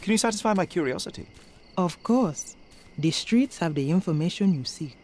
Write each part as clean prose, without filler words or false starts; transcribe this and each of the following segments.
Can you satisfy my curiosity? Of course. The streets have the information you seek.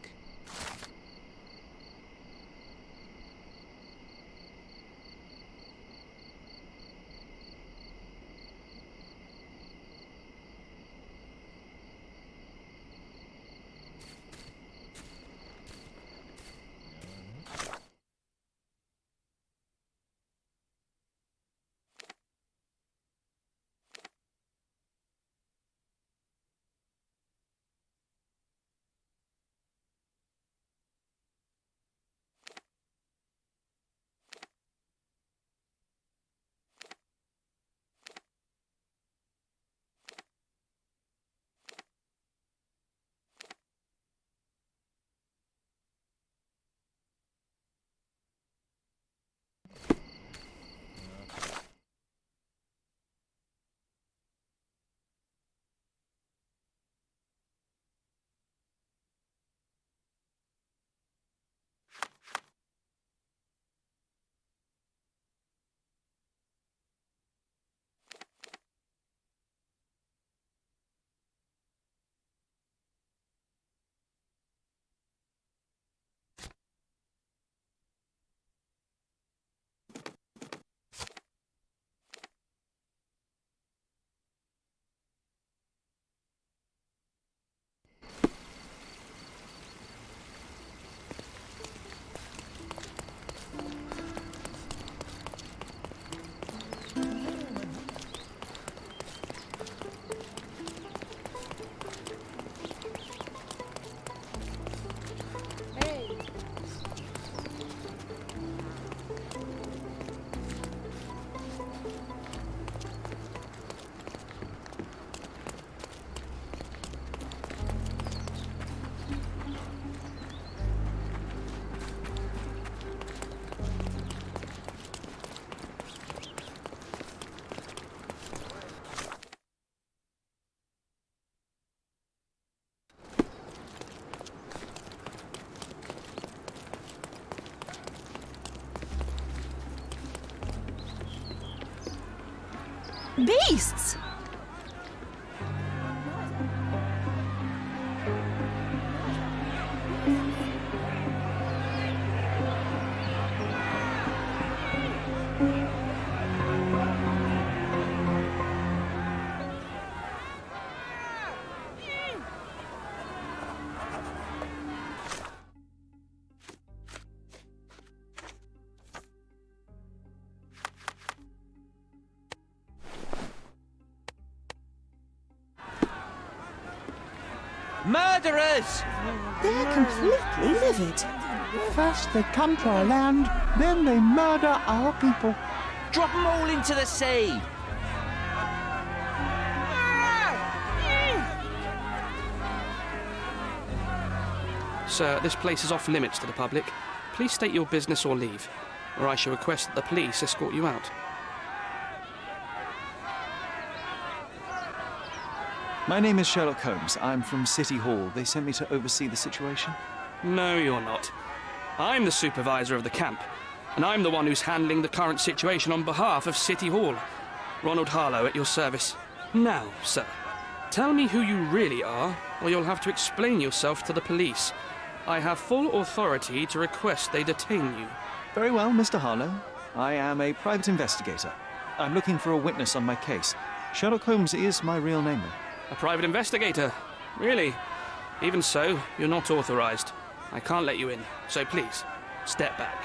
Beasts! Murderers! They're completely livid. First they come to our land, then they murder our people. Drop them all into the sea! Sir, this place is off limits to the public. Please state your business or leave, or I shall request that the police escort you out. My name is Sherlock Holmes. I'm from City Hall. They sent me to oversee the situation. No, you're not. I'm the supervisor of the camp, and I'm the one who's handling the current situation on behalf of City Hall. Ronald Harlow at your service. Now, sir, tell me who you really are, or you'll have to explain yourself to the police. I have full authority to request they detain you. Very well, Mr. Harlow. I am a private investigator. I'm looking for a witness on my case. Sherlock Holmes is my real name, though. A private investigator? Really? Even so, you're not authorized. I can't let you in, so please, step back.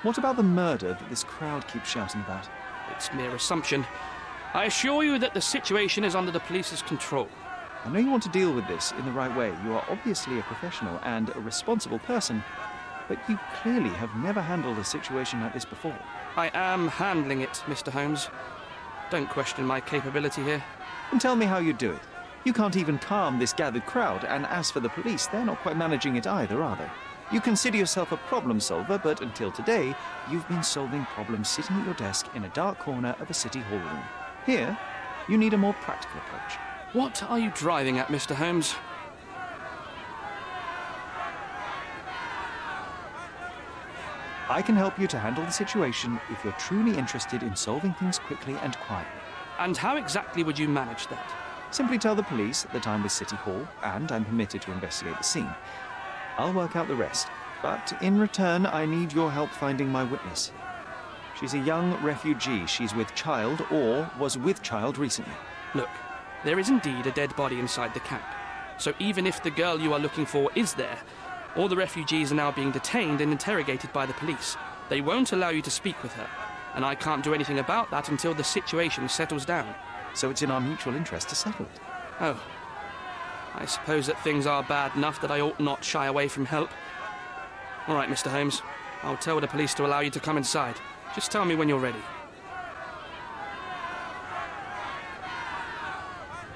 What about the murder that this crowd keeps shouting about? It's mere assumption. I assure you that the situation is under the police's control. I know you want to deal with this in the right way. You are obviously a professional and a responsible person, but you clearly have never handled a situation like this before. I am handling it, Mr. Holmes. Don't question my capability here. And tell me how you do it. You can't even calm this gathered crowd, and as for the police, they're not quite managing it either, are they? You consider yourself a problem solver, but until today, you've been solving problems sitting at your desk in a dark corner of a city hall room. Here, you need a more practical approach. What are you driving at, Mr. Holmes? I can help you to handle the situation if you're truly interested in solving things quickly and quietly. And how exactly would you manage that? Simply tell the police that I'm with City Hall, and I'm permitted to investigate the scene. I'll work out the rest, but in return, I need your help finding my witness. She's a young refugee. She's with child, or was with child recently. Look, there is indeed a dead body inside the camp. So even if the girl you are looking for is there, all the refugees are now being detained and interrogated by the police. They won't allow you to speak with her, and I can't do anything about that until the situation settles down. So it's in our mutual interest to settle it. Oh. I suppose that things are bad enough that I ought not shy away from help. All right, Mr. Holmes. I'll tell the police to allow you to come inside. Just tell me when you're ready.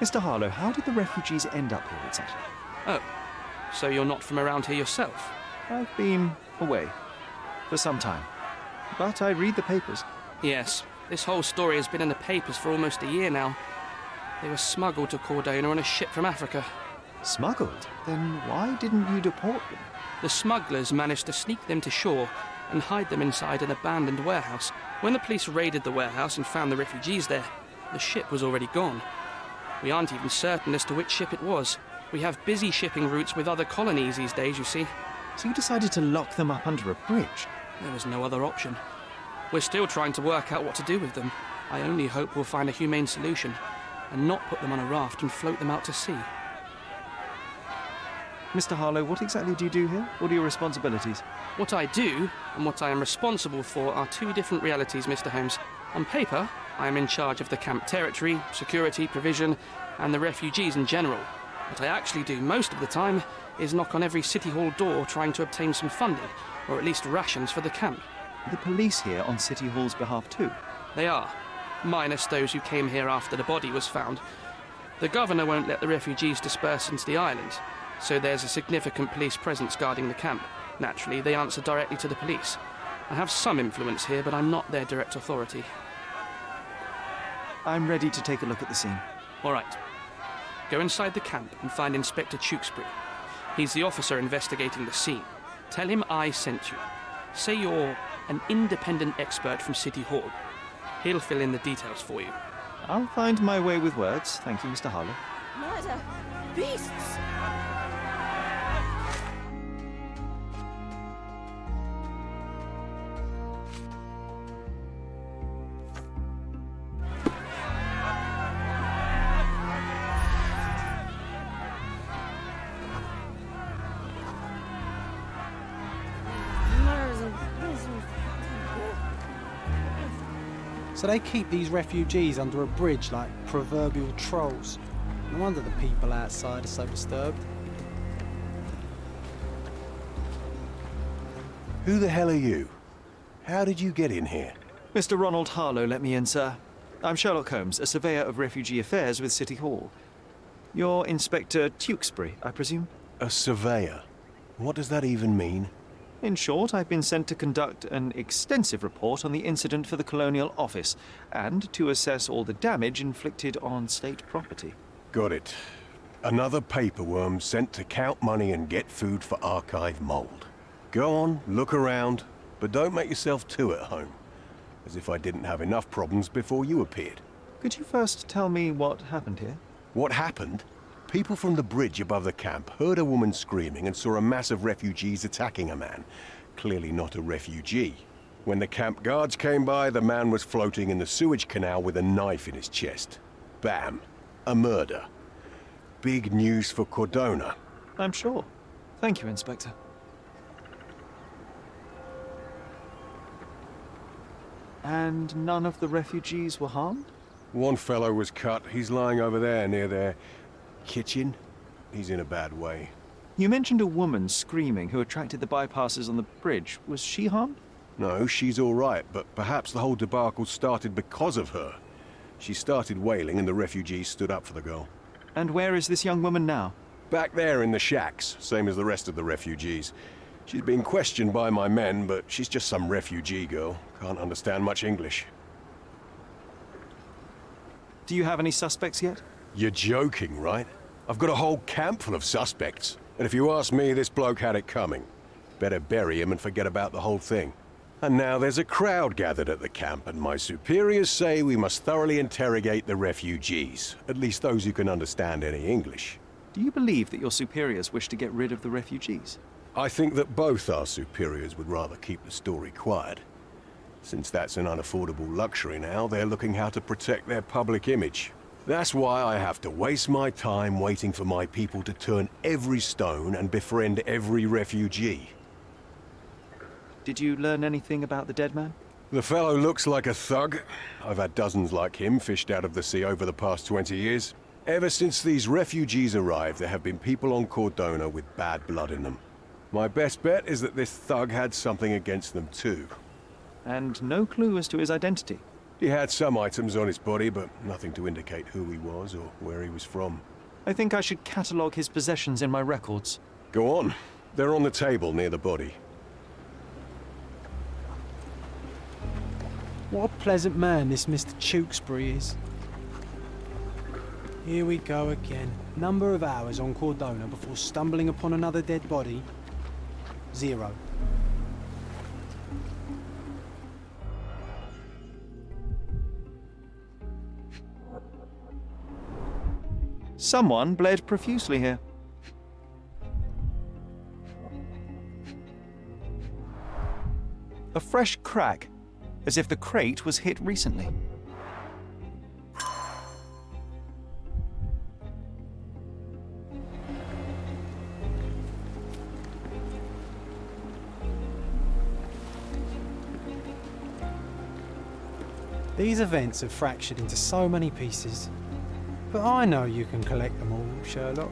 Mr. Harlow, how did the refugees end up here exactly? Oh. So you're not from around here yourself? I've been away for some time, but I read the papers. Yes. This whole story has been in the papers for almost a year now. They were smuggled to Cordona on a ship from Africa. Smuggled? Then why didn't you deport them? The smugglers managed to sneak them to shore and hide them inside an abandoned warehouse. When the police raided the warehouse and found the refugees there, the ship was already gone. We aren't even certain as to which ship it was. We have busy shipping routes with other colonies these days, you see. So you decided to lock them up under a bridge? There was no other option. We're still trying to work out what to do with them. I only hope we'll find a humane solution and not put them on a raft and float them out to sea. Mr. Harlow, what exactly do you do here? What are your responsibilities? What I do and what I am responsible for are two different realities, Mr. Holmes. On paper, I am in charge of the camp territory, security, provision, and the refugees in general. What I actually do most of the time is knock on every City Hall door trying to obtain some funding, or at least rations for the camp. Are the police here on City Hall's behalf too? They are, minus those who came here after the body was found. The governor won't let the refugees disperse into the island, so there's a significant police presence guarding the camp. Naturally, they answer directly to the police. I have some influence here, but I'm not their direct authority. I'm ready to take a look at the scene. All right. Go inside the camp and find Inspector Tewkesbury. He's the officer investigating the scene. Tell him I sent you. Say you're an independent expert from City Hall. He'll fill in the details for you. I'll find my way with words. Thank you, Mr. Harlow. Murder! Beasts! So they keep these refugees under a bridge like proverbial trolls. No wonder the people outside are so disturbed. Who the hell are you? How did you get in here? Mr. Ronald Harlow let me in, sir. I'm Sherlock Holmes, a surveyor of refugee affairs with City Hall. You're Inspector Tewkesbury, I presume? A surveyor? What does that even mean? In short, I've been sent to conduct an extensive report on the incident for the Colonial Office and to assess all the damage inflicted on state property. Got it. Another paperworm sent to count money and get food for archive mold. Go on, look around, but don't make yourself too at home. As if I didn't have enough problems before you appeared. Could you first tell me what happened here? What happened? People from the bridge above the camp heard a woman screaming and saw a mass of refugees attacking a man. Clearly not a refugee. When the camp guards came by, the man was floating in the sewage canal with a knife in his chest. Bam. A murder. Big news for Cordona. I'm sure. Thank you, Inspector. And none of the refugees were harmed? One fellow was cut. He's lying over there near their kitchen. He's in a bad way. You mentioned a woman screaming who attracted the bypassers on the bridge. Was she harmed? No, she's all right, but perhaps the whole debacle started because of her. She started wailing and the refugees stood up for the girl. And where is this young woman now? Back there in the shacks, same as the rest of the refugees. She's been questioned by my men, but she's just some refugee girl. Can't understand much English. Do you have any suspects yet? You're joking, right? I've got a whole camp full of suspects. And if you ask me, this bloke had it coming. Better bury him and forget about the whole thing. And now there's a crowd gathered at the camp, and my superiors say we must thoroughly interrogate the refugees. At least those who can understand any English. Do you believe that your superiors wish to get rid of the refugees? I think that both our superiors would rather keep the story quiet. Since that's an unaffordable luxury now, they're looking how to protect their public image. That's why I have to waste my time waiting for my people to turn every stone and befriend every refugee. Did you learn anything about the dead man? The fellow looks like a thug. I've had dozens like him fished out of the sea over the past 20 years. Ever since these refugees arrived, there have been people on Cordona with bad blood in them. My best bet is that this thug had something against them too. And no clue as to his identity? He had some items on his body, but nothing to indicate who he was or where he was from. I think I should catalogue his possessions in my records. Go on. They're on the table near the body. What a pleasant man this Mr. Tewkesbury is. Here we go again. Number of hours on Cordona before stumbling upon another dead body? 0. Someone bled profusely here. A fresh crack, as if the crate was hit recently. These events have fractured into so many pieces. But I know you can collect them all, Sherlock.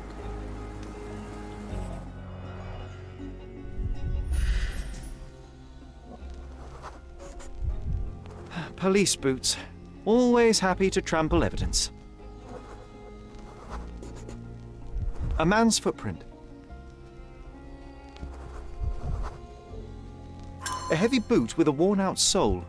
Police boots. Always happy to trample evidence. A man's footprint. A heavy boot with a worn-out sole.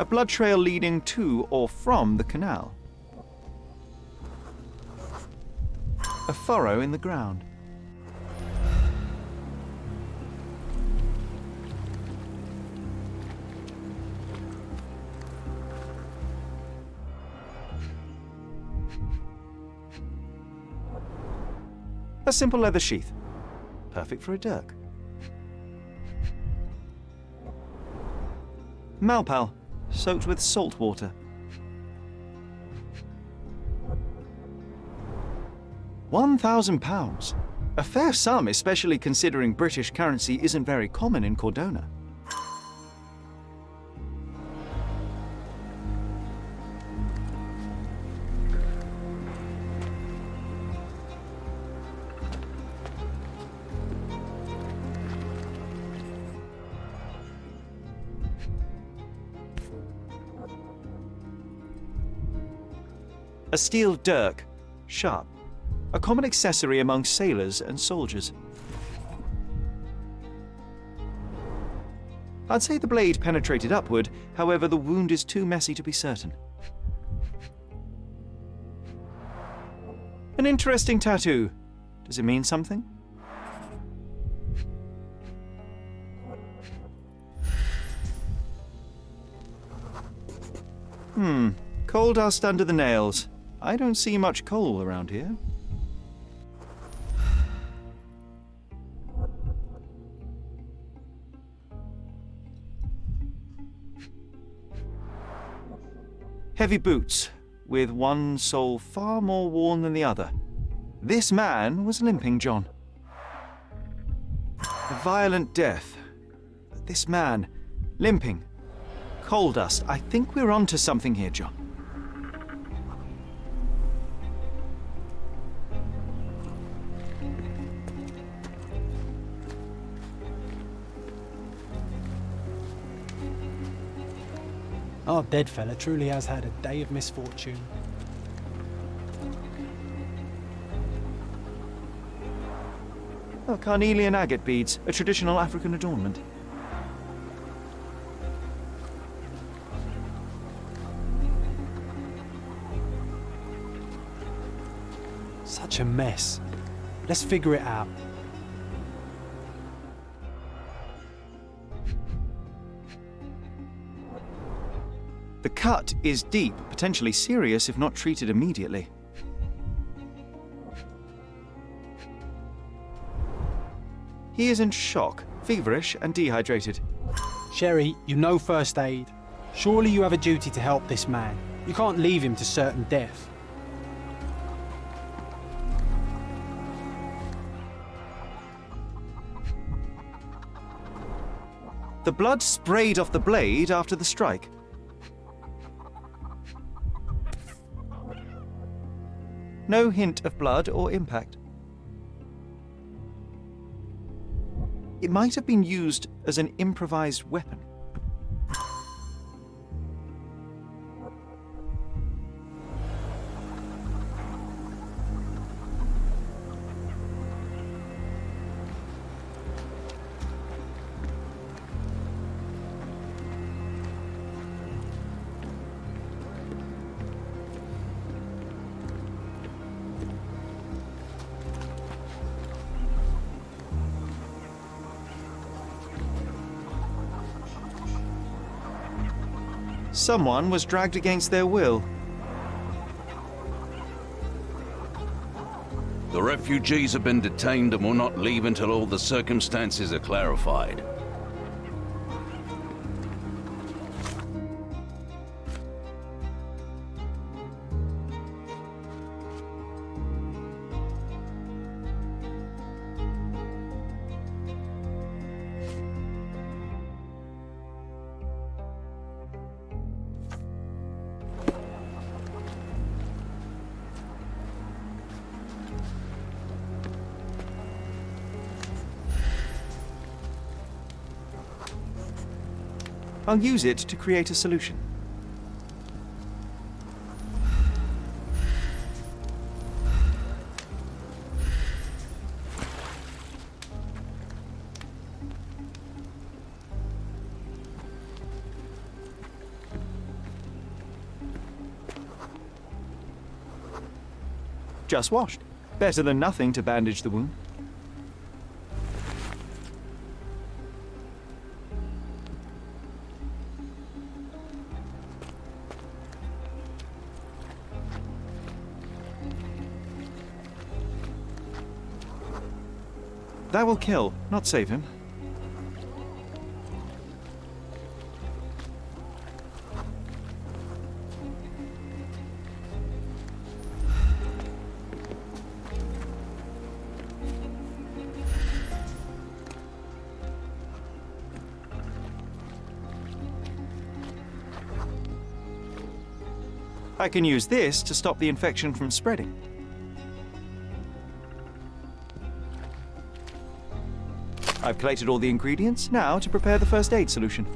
A blood trail leading to or from the canal. A furrow in the ground. A simple leather sheath. Perfect for a dirk. Malpal, soaked with salt water. £1,000. A fair sum, especially considering British currency isn't very common in Cordona. A steel dirk, sharp, a common accessory among sailors and soldiers. I'd say the blade penetrated upward, however the wound is too messy to be certain. An interesting tattoo. Does it mean something? Coal dust under the nails. I don't see much coal around here. Heavy boots, with one sole far more worn than the other. This man was limping, John. A violent death. But this man, limping. Coal dust. I think we're onto something here, John. Our dead fella truly has had a day of misfortune. Oh, carnelian agate beads, a traditional African adornment. Such a mess. Let's figure it out. The cut is deep, potentially serious if not treated immediately. He is in shock, feverish and dehydrated. Sherry, you know first aid. Surely you have a duty to help this man. You can't leave him to certain death. The blood sprayed off the blade after the strike. No hint of blood or impact. It might have been used as an improvised weapon. Someone was dragged against their will. The refugees have been detained and will not leave until all the circumstances are clarified. I'll use it to create a solution. Just washed. Better than nothing to bandage the wound. That will kill, not save him. I can use this to stop the infection from spreading. I've collated all the ingredients, now to prepare the first aid solution.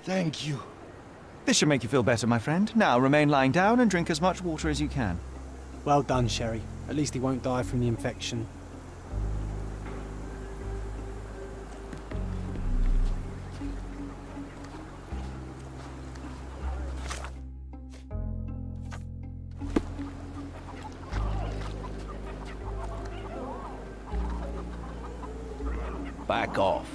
Thank you. This should make you feel better, my friend. Now remain lying down and drink as much water as you can. Well done, Sherry. At least he won't die from the infection. Back off.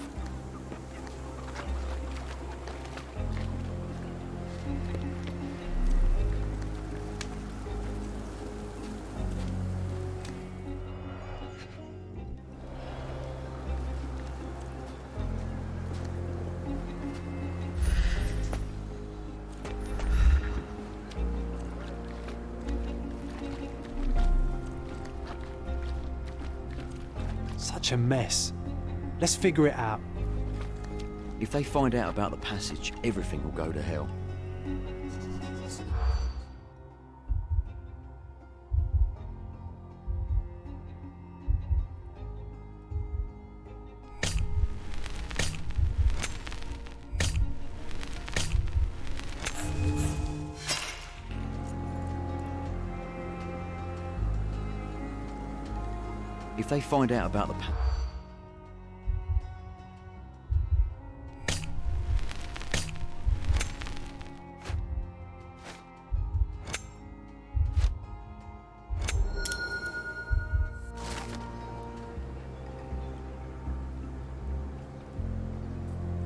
Such a mess. Let's figure it out. If they find out about the passage, everything will go to hell. If they find out about the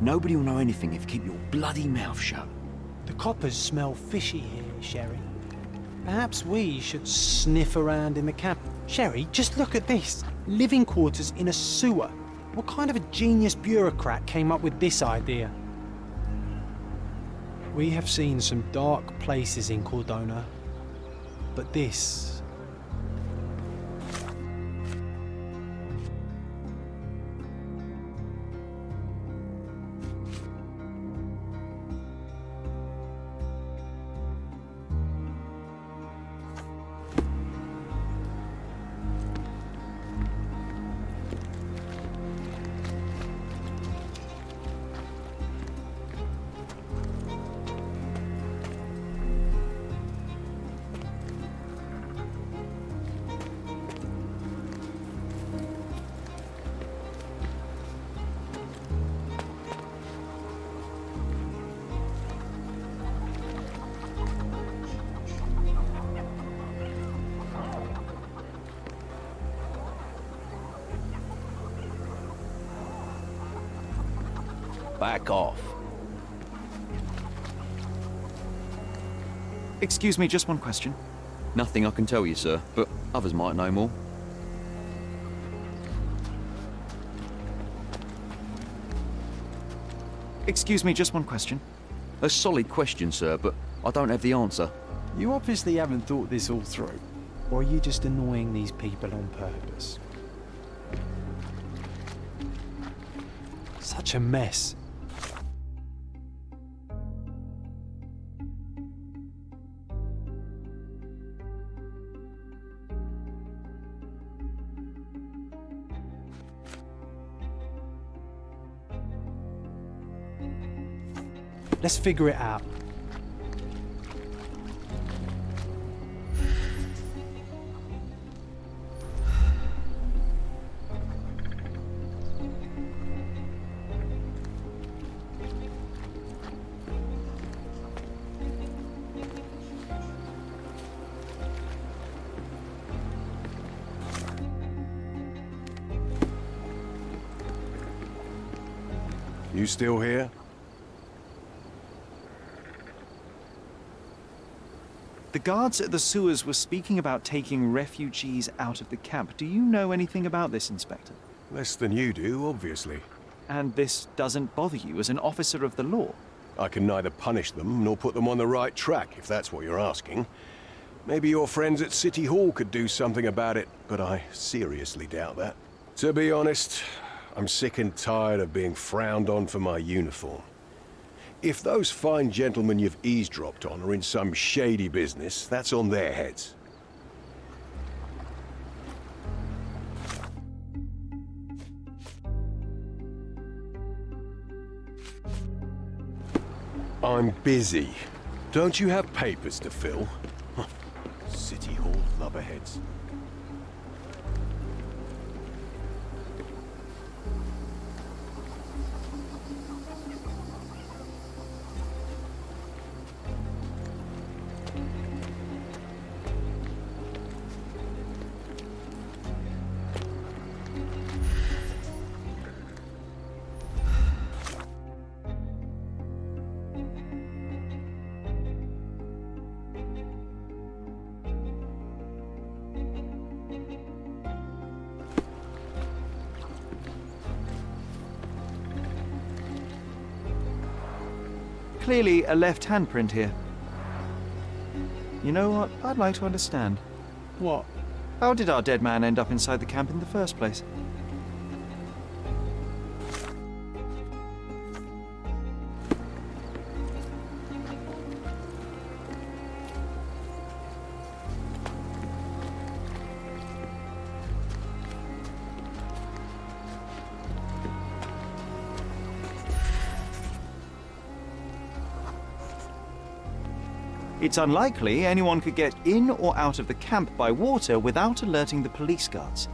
Nobody will know anything if you keep your bloody mouth shut. The coppers smell fishy here, Sherry. Perhaps we should sniff around in the camp. Sherry, just look at this. Living quarters in a sewer. What kind of a genius bureaucrat came up with this idea? We have seen some dark places in Cordona, but this... Back off. Excuse me, just one question. Nothing I can tell you, sir, but others might know more. Excuse me, just one question. A solid question, sir, but I don't have the answer. You obviously haven't thought this all through. Or are you just annoying these people on purpose? Such a mess. Let's figure it out. You still here? The guards at the sewers were speaking about taking refugees out of the camp. Do you know anything about this, Inspector? Less than you do, obviously. And this doesn't bother you as an officer of the law? I can neither punish them nor put them on the right track, if that's what you're asking. Maybe your friends at City Hall could do something about it, but I seriously doubt that. To be honest, I'm sick and tired of being frowned on for my uniform. If those fine gentlemen you've eavesdropped on are in some shady business, that's on their heads. I'm busy. Don't you have papers to fill? City Hall lubberheads. Clearly a left handprint here. You know what? I'd like to understand. What? How did our dead man end up inside the camp in the first place? It's unlikely anyone could get in or out of the camp by water without alerting the police guards.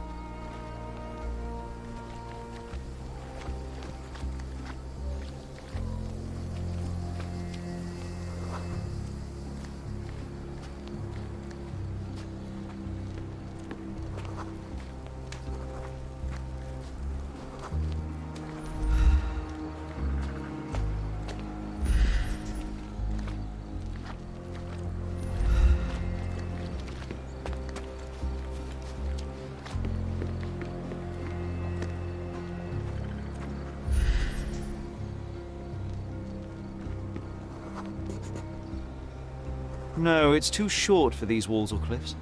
No, it's too short for these walls or cliffs.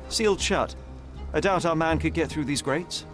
Sealed shut. I doubt our man could get through these grates.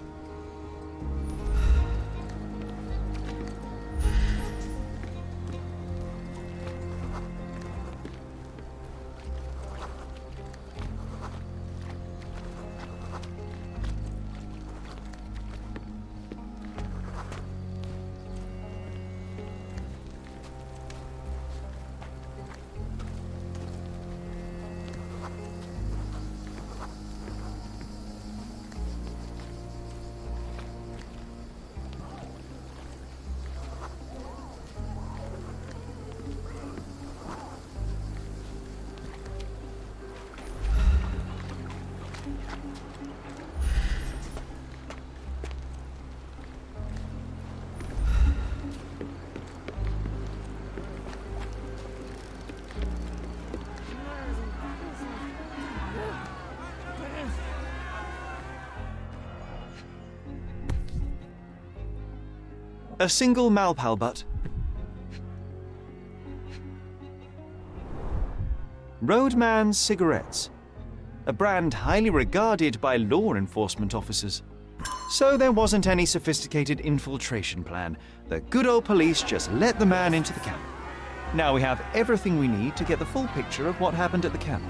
A single Malpal butt. Roadman cigarettes. A brand highly regarded by law enforcement officers. So there wasn't any sophisticated infiltration plan. The good old police just let the man into the camp. Now we have everything we need to get the full picture of what happened at the camp.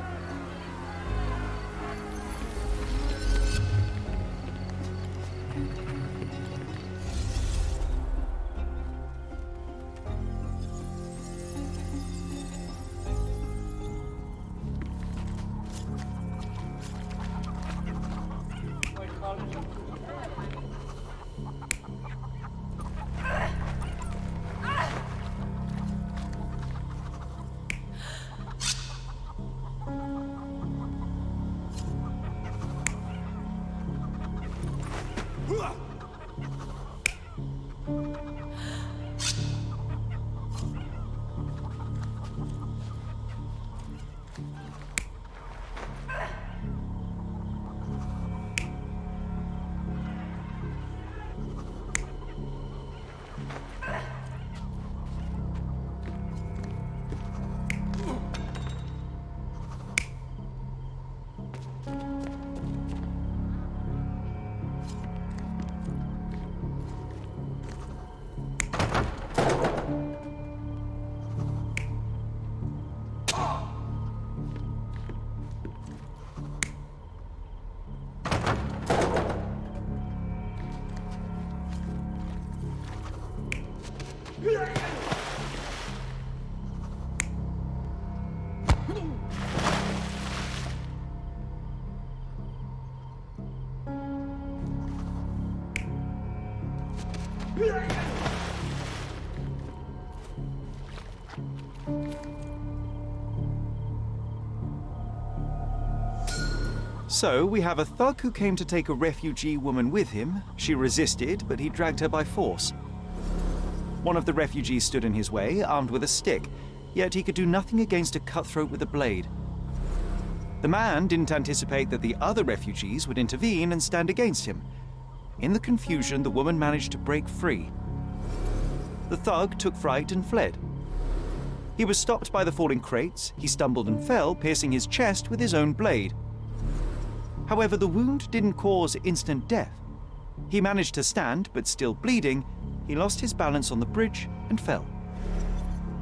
So, we have a thug who came to take a refugee woman with him. She resisted, but he dragged her by force. One of the refugees stood in his way, armed with a stick, yet he could do nothing against a cutthroat with a blade. The man didn't anticipate that the other refugees would intervene and stand against him. In the confusion, the woman managed to break free. The thug took fright and fled. He was stopped by the falling crates. He stumbled and fell, piercing his chest with his own blade. However, the wound didn't cause instant death. He managed to stand, but still bleeding, he lost his balance on the bridge and fell.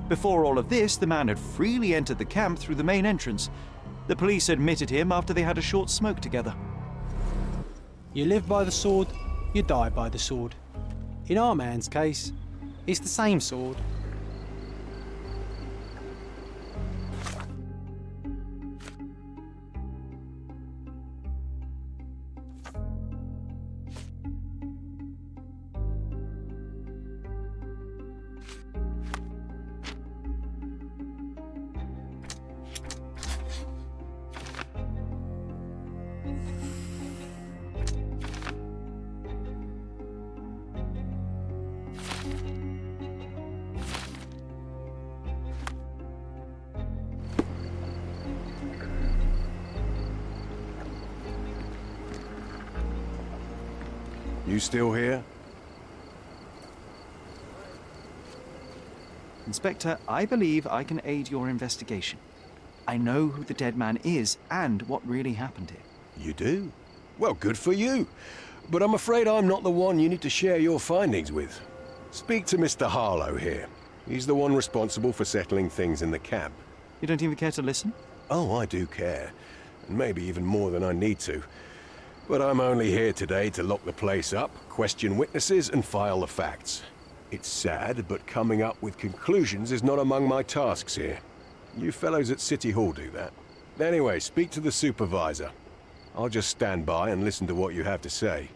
Before all of this, the man had freely entered the camp through the main entrance. The police admitted him after they had a short smoke together. You live by the sword, you die by the sword. In our man's case, it's the same sword. You still here? Inspector, I believe I can aid your investigation. I know who the dead man is and what really happened here. You do? Well, good for you. But I'm afraid I'm not the one you need to share your findings with. Speak to Mr. Harlow here. He's the one responsible for settling things in the camp. You don't even care to listen? Oh, I do care. And maybe even more than I need to. But I'm only here today to lock the place up, question witnesses, and file the facts. It's sad, but coming up with conclusions is not among my tasks here. You fellows at City Hall do that. Anyway, speak to the supervisor. I'll just stand by and listen to what you have to say.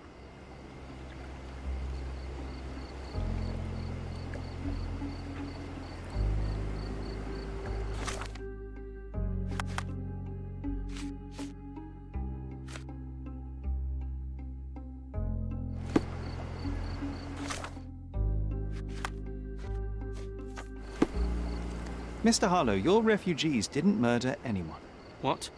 Mr. Harlow, your refugees didn't murder anyone. What?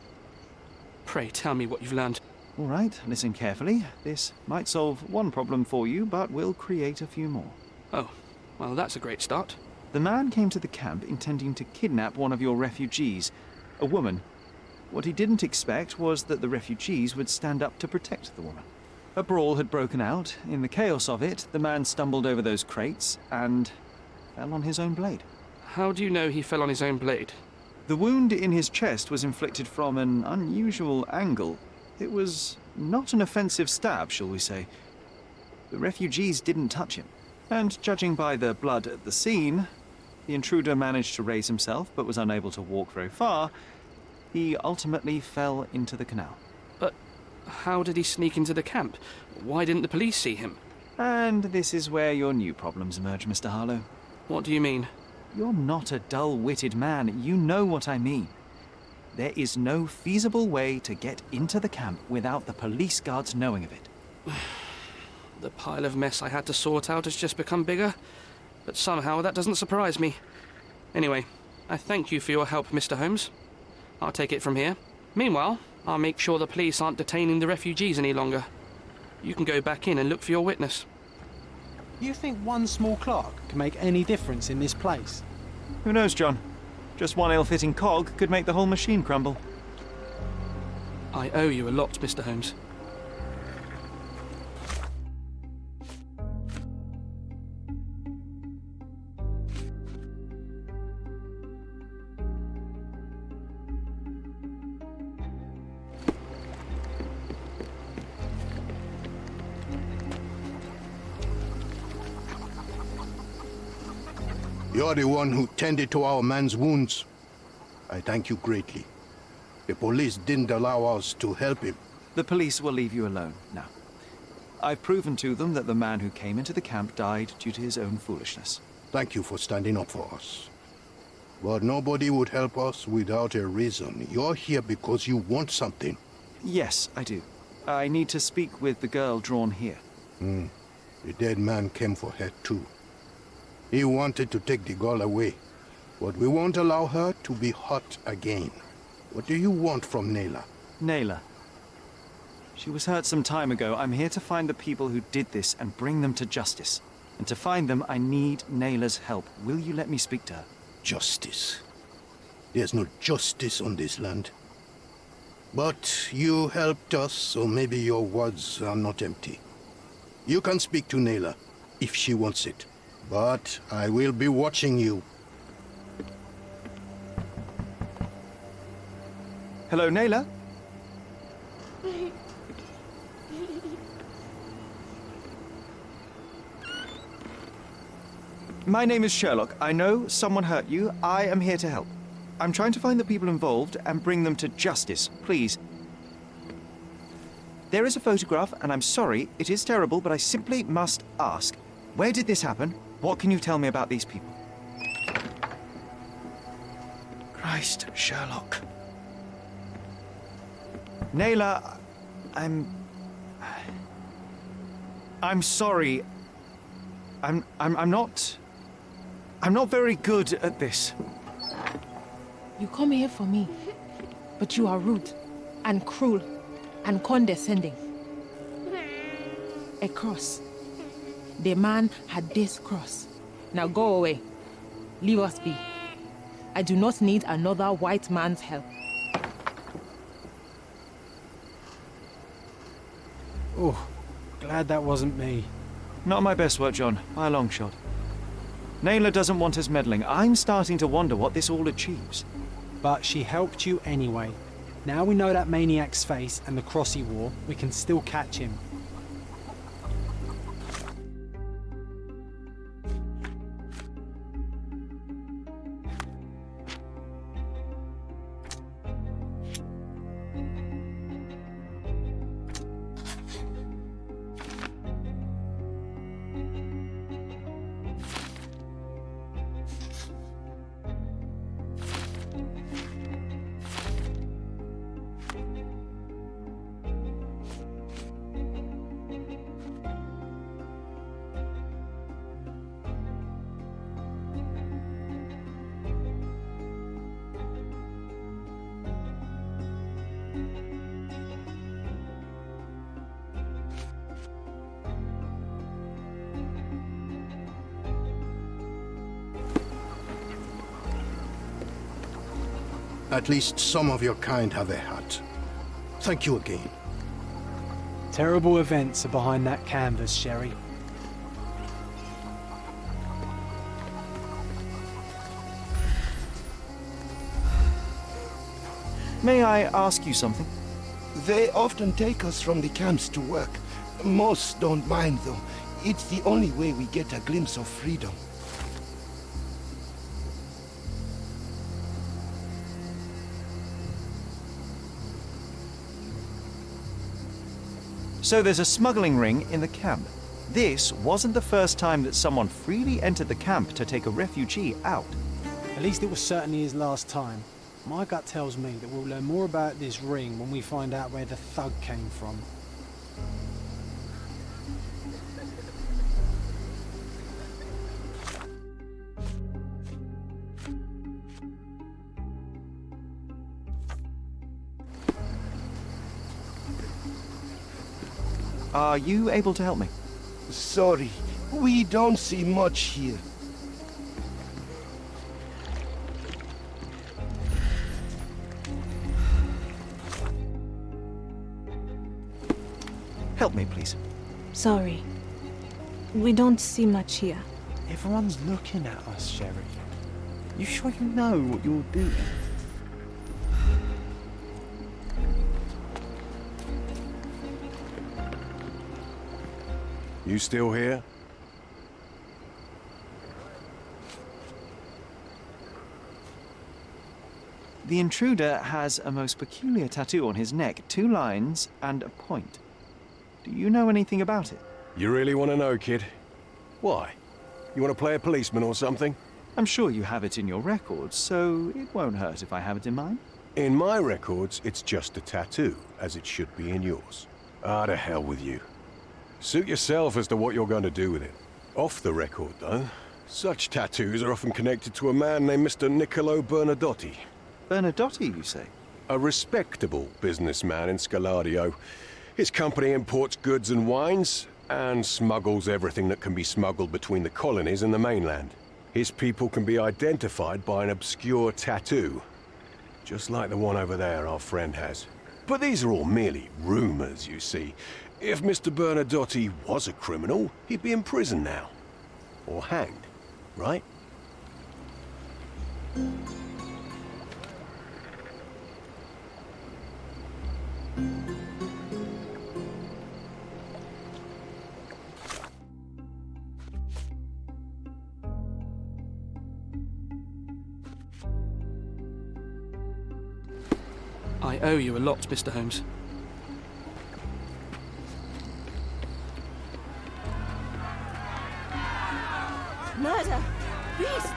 Pray tell me what you've learned. All right, listen carefully. This might solve one problem for you, but will create a few more. Oh, well, that's a great start. The man came to the camp intending to kidnap one of your refugees, a woman. What he didn't expect was that the refugees would stand up to protect the woman. A brawl had broken out. In the chaos of it, the man stumbled over those crates and fell on his own blade. How do you know he fell on his own blade? The wound in his chest was inflicted from an unusual angle. It was not an offensive stab, shall we say. The refugees didn't touch him. And judging by the blood at the scene, the intruder managed to raise himself but was unable to walk very far. He ultimately fell into the canal. But how did he sneak into the camp? Why didn't the police see him? And this is where your new problems emerge, Mr. Harlow. What do you mean? You're not a dull-witted man. You know what I mean. There is no feasible way to get into the camp without the police guards knowing of it. The pile of mess I had to sort out has just become bigger, but somehow that doesn't surprise me. Anyway, I thank you for your help, Mr. Holmes. I'll take it from here. Meanwhile, I'll make sure the police aren't detaining the refugees any longer. You can go back in and look for your witness. You think one small clock can make any difference in this place? Who knows, John? Just one ill-fitting cog could make the whole machine crumble. I owe you a lot, Mr. Holmes. You're the one who tended to our man's wounds. I thank you greatly. The police didn't allow us to help him. The police will leave you alone now. I've proven to them that the man who came into the camp died due to his own foolishness. Thank you for standing up for us. But nobody would help us without a reason. You're here because you want something. Yes, I do. I need to speak with the girl drawn here. The dead man came for her too. He wanted to take the girl away, but we won't allow her to be hurt again. What do you want from Nayla? Nayla. She was hurt some time ago. I'm here to find the people who did this and bring them to justice. And to find them, I need Nayla's help. Will you let me speak to her? Justice. There's no justice on this land. But you helped us, so maybe your words are not empty. You can speak to Nayla, if she wants it. But I will be watching you. Hello, Nayla? My name is Sherlock. I know someone hurt you. I am here to help. I'm trying to find the people involved and bring them to justice. Please. There is a photograph, and I'm sorry, it is terrible, but I simply must ask. Where did this happen? What can you tell me about these people? Christ, Sherlock. Nayla, I'm sorry. I'm not very good at this. You come here for me, but you are rude and cruel and condescending. A cross. The man had this cross. Now go away. Leave us be. I do not need another white man's help. Oh, glad that wasn't me. Not my best work, John, by a long shot. Nayla doesn't want us meddling. I'm starting to wonder what this all achieves. But she helped you anyway. Now we know that maniac's face and the cross he wore, we can still catch him. At least some of your kind have a heart. Thank you again. Terrible events are behind that canvas, Sherry. May I ask you something? They often take us from the camps to work. Most don't mind, though. It's the only way we get a glimpse of freedom. So there's a smuggling ring in the camp. This wasn't the first time that someone freely entered the camp to take a refugee out. At least it was certainly his last time. My gut tells me that we'll learn more about this ring when we find out where the thug came from. Are you able to help me? Sorry, we don't see much here. Help me, please. Sorry. We don't see much here. Everyone's looking at us, Sherry. You sure you know what you're doing? You still here? The intruder has a most peculiar tattoo on his neck, 2 lines and a point. Do you know anything about it? You really want to know, kid? Why? You want to play a policeman or something? I'm sure you have it in your records, so it won't hurt if I have it in mine. In my records, it's just a tattoo, as it should be in yours. Ah, to hell with you. Suit yourself as to what you're going to do with it. Off the record, though, such tattoos are often connected to a man named Mr. Niccolo Bernadotti. Bernadotti, you say? A respectable businessman in Scaladio. His company imports goods and wines, and smuggles everything that can be smuggled between the colonies and the mainland. His people can be identified by an obscure tattoo, just like the one over there our friend has. But these are all merely rumors, you see. If Mr. Bernadotti was a criminal, he'd be in prison now. Or hanged, right? I owe you a lot, Mr. Holmes. Murder! Beasts!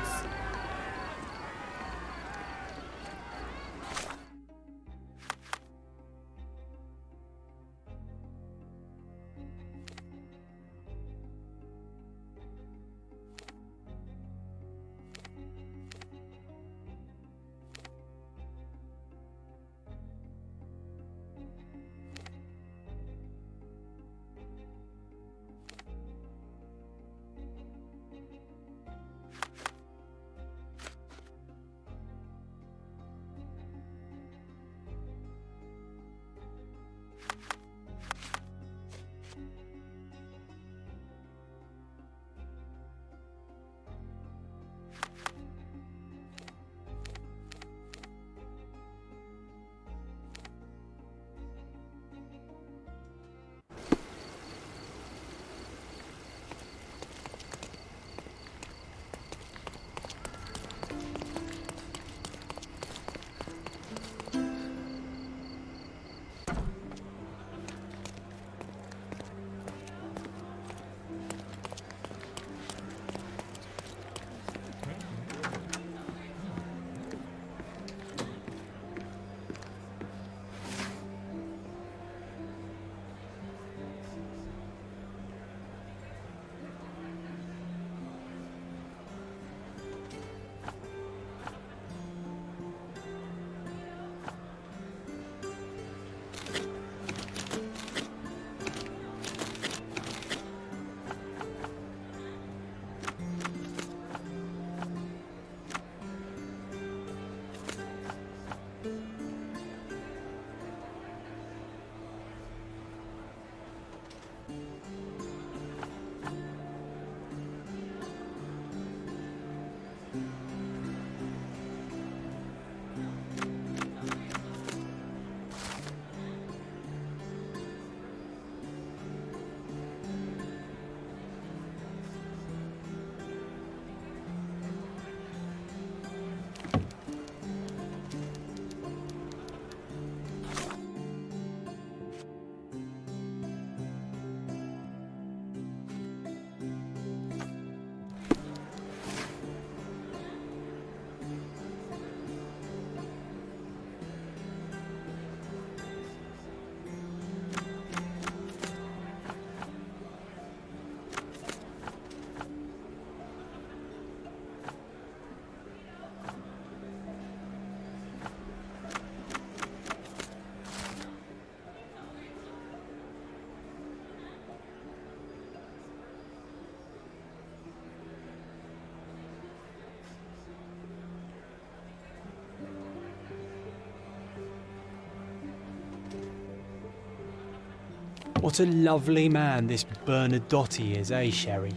What a lovely man this Bernadotti is, eh, Sherry?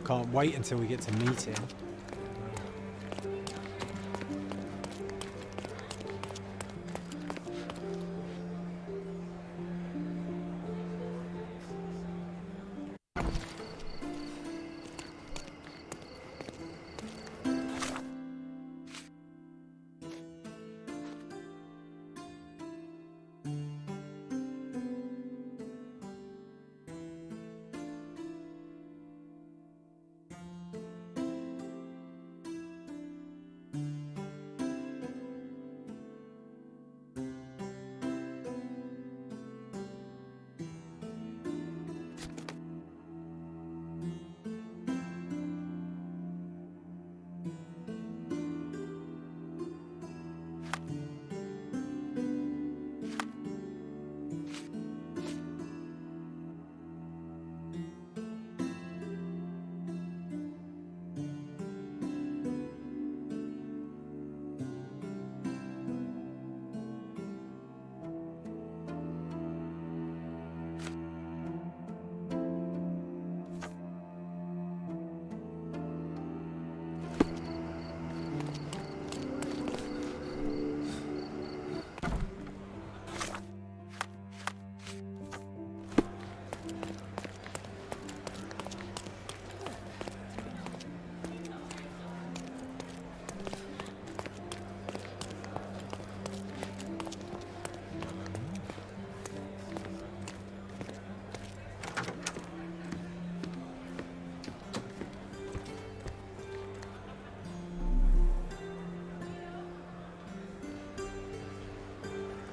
Can't wait until we get to meet him.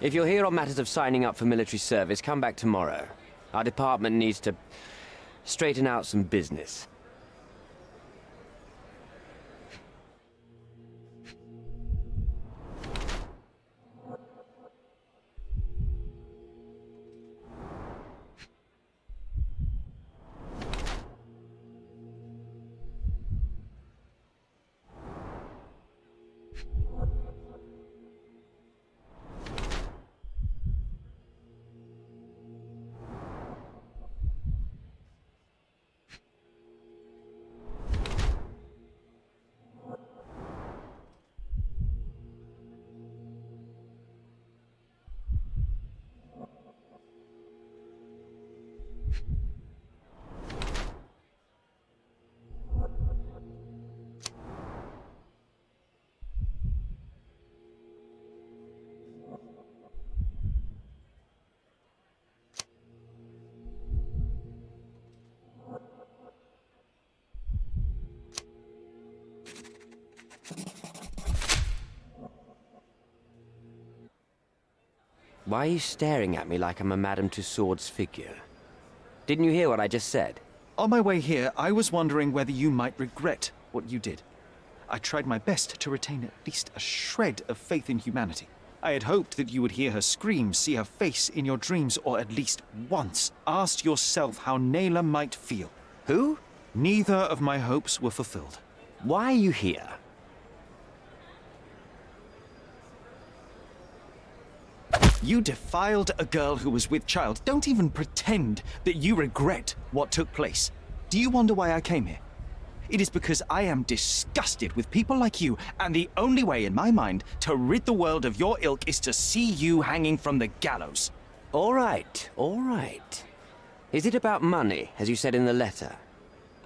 If you're here on matters of signing up for military service, come back tomorrow. Our department needs to straighten out some business. Why are you staring at me like I'm a Madame Tussauds figure? Didn't you hear what I just said? On my way here, I was wondering whether you might regret what you did. I tried my best to retain at least a shred of faith in humanity. I had hoped that you would hear her scream, see her face in your dreams, or at least once ask yourself how Naylor might feel. Who? Neither of my hopes were fulfilled. Why are you here? You defiled a girl who was with child. Don't even pretend that you regret what took place. Do you wonder why I came here? It is because I am disgusted with people like you, and the only way in my mind to rid the world of your ilk is to see you hanging from the gallows. All right, all right. Is it about money, as you said in the letter?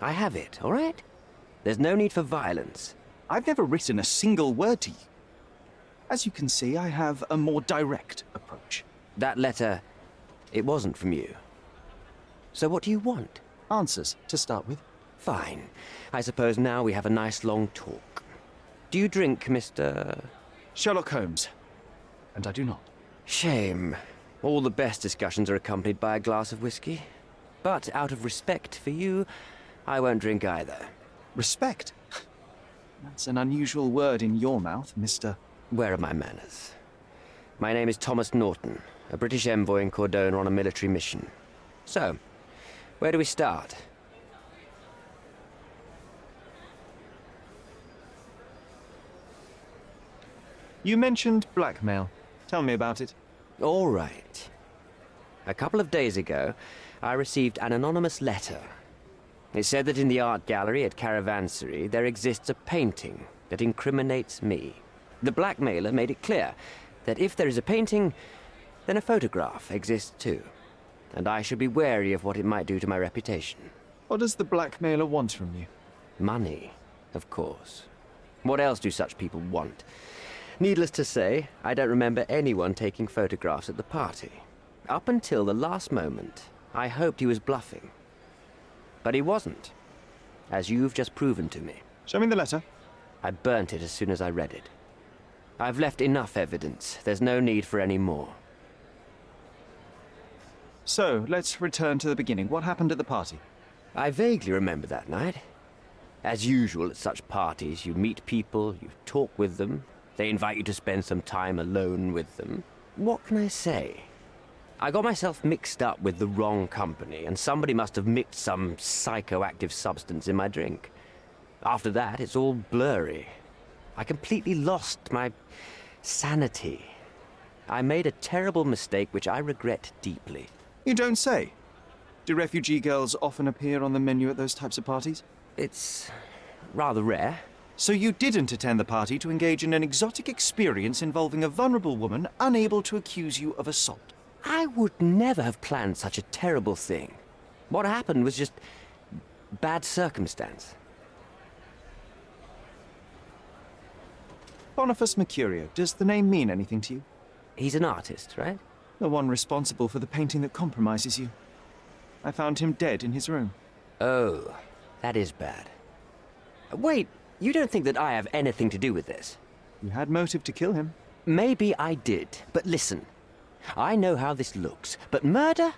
I have it, all right? There's no need for violence. I've never written a single word to you. As you can see, I have a more direct approach. That letter, it wasn't from you. So what do you want? Answers, to start with. Fine. I suppose now we have a nice long talk. Do you drink, Mr. Sherlock Holmes. And I do not. Shame. All the best discussions are accompanied by a glass of whiskey. But out of respect for you, I won't drink either. Respect? That's an unusual word in your mouth, Mr. Where are my manners? My name is Thomas Norton, a British envoy in Cordona on a military mission. So, where do we start? You mentioned blackmail. Tell me about it. All right. A couple of days ago, I received an anonymous letter. It said that in the art gallery at Caravansary there exists a painting that incriminates me. The blackmailer made it clear that if there is a painting, then a photograph exists too. And I should be wary of what it might do to my reputation. What does the blackmailer want from you? Money, of course. What else do such people want? Needless to say, I don't remember anyone taking photographs at the party. Up until the last moment, I hoped he was bluffing. But he wasn't, as you've just proven to me. Show me the letter. I burnt it as soon as I read it. I've left enough evidence. There's no need for any more. So, let's return to the beginning. What happened at the party? I vaguely remember that night. As usual at such parties, you meet people, you talk with them, they invite you to spend some time alone with them. What can I say? I got myself mixed up with the wrong company, and somebody must have mixed some psychoactive substance in my drink. After that, it's all blurry. I completely lost my sanity. I made a terrible mistake which I regret deeply. You don't say. Do refugee girls often appear on the menu at those types of parties? It's rather rare. So you didn't attend the party to engage in an exotic experience involving a vulnerable woman unable to accuse you of assault? I would never have planned such a terrible thing. What happened was just bad circumstance. Boniface Mercurio, does the name mean anything to you? He's an artist, right? The one responsible for the painting that compromises you. I found him dead in his room. Oh, that is bad. Wait, you don't think that I have anything to do with this? You had motive to kill him. Maybe I did, but listen. I know how this looks, but murder?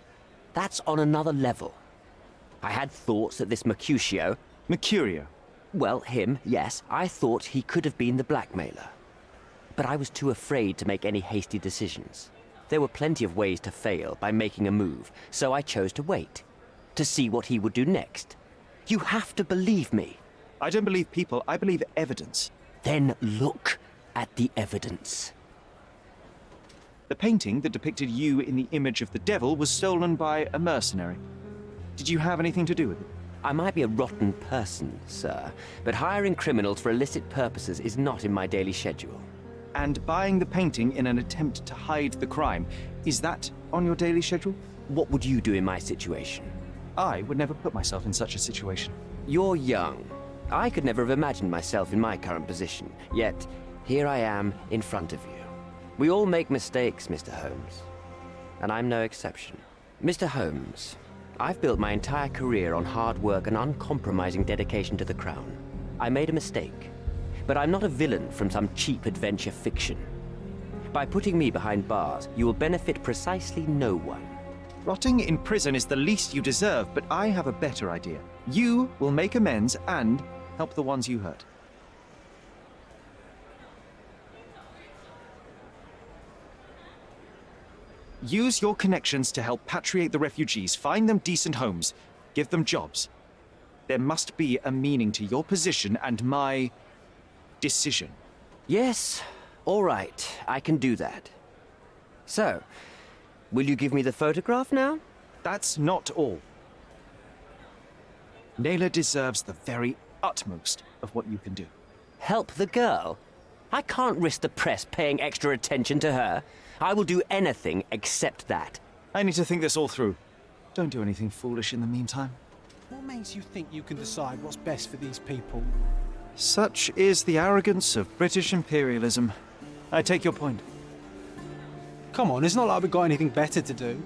That's on another level. I had thoughts that this Mercutio... Mercurio? Well, him, yes. I thought he could have been the blackmailer. But I was too afraid to make any hasty decisions. There were plenty of ways to fail by making a move, so I chose to wait. To see what he would do next. You have to believe me. I don't believe people, I believe evidence. Then look at the evidence. The painting that depicted you in the image of the devil was stolen by a mercenary. Did you have anything to do with it? I might be a rotten person, sir, but hiring criminals for illicit purposes is not in my daily schedule. And buying the painting in an attempt to hide the crime, is that on your daily schedule? What would you do in my situation? I would never put myself in such a situation. You're young. I could never have imagined myself in my current position, yet here I am in front of you. We all make mistakes, Mr. Holmes, and I'm no exception. Mr. Holmes, I've built my entire career on hard work and uncompromising dedication to the Crown. I made a mistake, but I'm not a villain from some cheap adventure fiction. By putting me behind bars, you will benefit precisely no one. Rotting in prison is the least you deserve, but I have a better idea. You will make amends and help the ones you hurt. Use your connections to help patriate the refugees, find them decent homes, give them jobs. There must be a meaning to your position and my decision. Yes, all right, I can do that. So, will you give me the photograph now? That's not all. Naylor deserves the very utmost of what you can do. Help the girl? I can't risk the press paying extra attention to her. I will do anything except that. I need to think this all through. Don't do anything foolish in the meantime. What makes you think you can decide what's best for these people? Such is the arrogance of British imperialism. I take your point. Come on, it's not like we've got anything better to do.